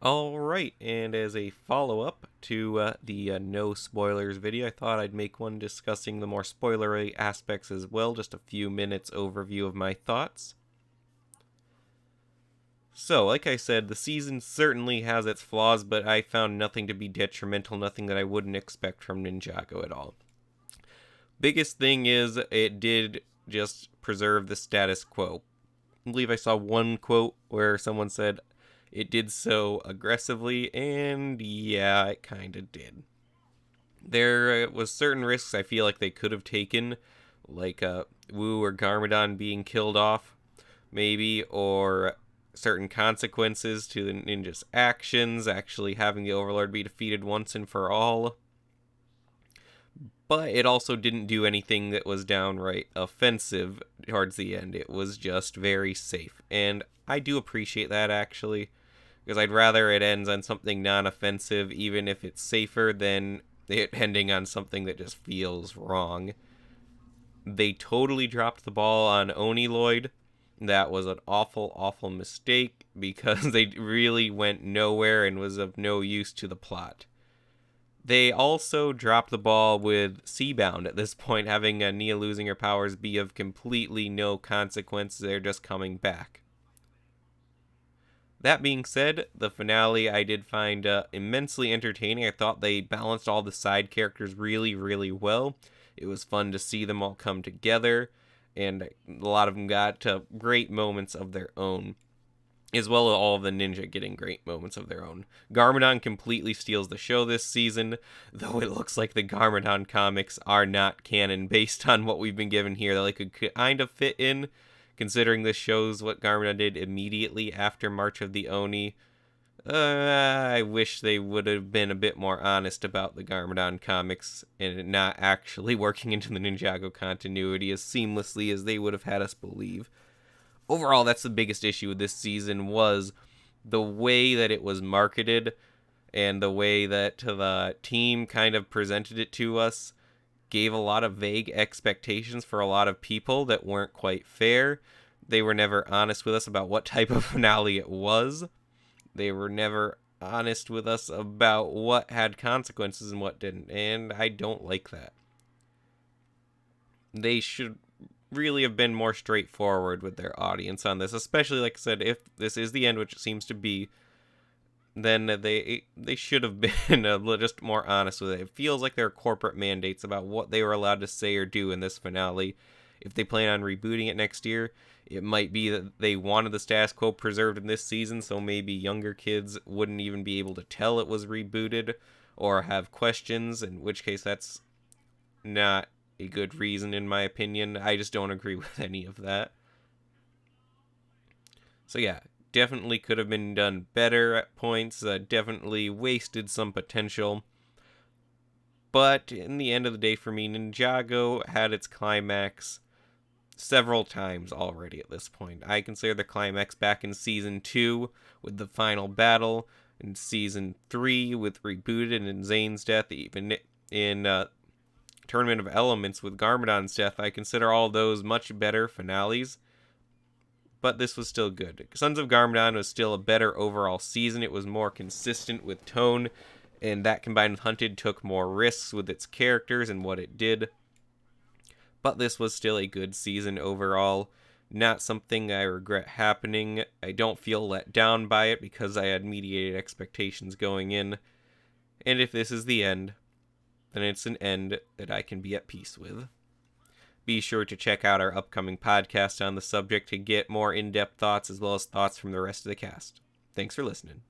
Alright, and as a follow-up to the no spoilers video, I thought I'd make one discussing the more spoilery aspects as well, just a few minutes overview of my thoughts. So, like I said, the season certainly has its flaws, but I found nothing to be detrimental, nothing that I wouldn't expect from Ninjago at all. Biggest thing is it did just preserve the status quo. I believe I saw one quote where someone said it did so aggressively, and yeah, it kind of did. There was certain risks I feel like they could have taken, like Wu or Garmadon being killed off, maybe, or certain consequences to the ninja's actions, actually having the Overlord be defeated once and for all. But it also didn't do anything that was downright offensive towards the end. It was just very safe. And I do appreciate that, actually, because I'd rather it ends on something non-offensive, even if it's safer, than it ending on something that just feels wrong. They totally dropped the ball on Oni Lloyd. That was an awful, awful mistake, because they really went nowhere and was of no use to the plot. They also dropped the ball with Seabound at this point, having Nia losing her powers be of completely no consequence. They're just coming back. That being said, the finale I did find immensely entertaining. I thought they balanced all the side characters really, really well. It was fun to see them all come together, and a lot of them got great moments of their own, as well as all of the ninja getting great moments of their own. Garmadon completely steals the show this season, though it looks like the Garmadon comics are not canon based on what we've been given here. They could kind of fit in, considering this shows what Garmadon did immediately after March of the Oni. I wish they would have been a bit more honest about the Garmadon comics and not actually working into the Ninjago continuity as seamlessly as they would have had us believe. Overall, that's the biggest issue with this season, was the way that it was marketed and the way that the team kind of presented it to us gave a lot of vague expectations for a lot of people that weren't quite fair. They were never honest with us about what type of finale it was. They were never honest with us about what had consequences and what didn't, and I don't like that. They should really have been more straightforward with their audience on this, especially, like I said, if this is the end, which it seems to be, then they should have been just more honest with it. It feels like there are corporate mandates about what they were allowed to say or do in this finale. If they plan on rebooting it next year, it might be that they wanted the status quo preserved in this season, so maybe younger kids wouldn't even be able to tell it was rebooted or have questions, in which case that's not a good reason, in my opinion. I just don't agree with any of that. So yeah, definitely could have been done better at points. Definitely wasted some potential. But in the end of the day, for me, Ninjago had its climax several times already at this point. I consider the climax back in Season 2 with the final battle, in Season 3 with Rebooted and Zane's death, even in Tournament of Elements with Garmadon's death. I consider all those much better finales, but this was still good. Sons of Garmadon was still a better overall season. It was more consistent with tone, and that combined with Hunted took more risks with its characters and what it did. But this was still a good season overall. Not something I regret happening. I don't feel let down by it because I had mediated expectations going in. And if this is the end, then it's an end that I can be at peace with. Be sure to check out our upcoming podcast on the subject to get more in-depth thoughts as well as thoughts from the rest of the cast. Thanks for listening.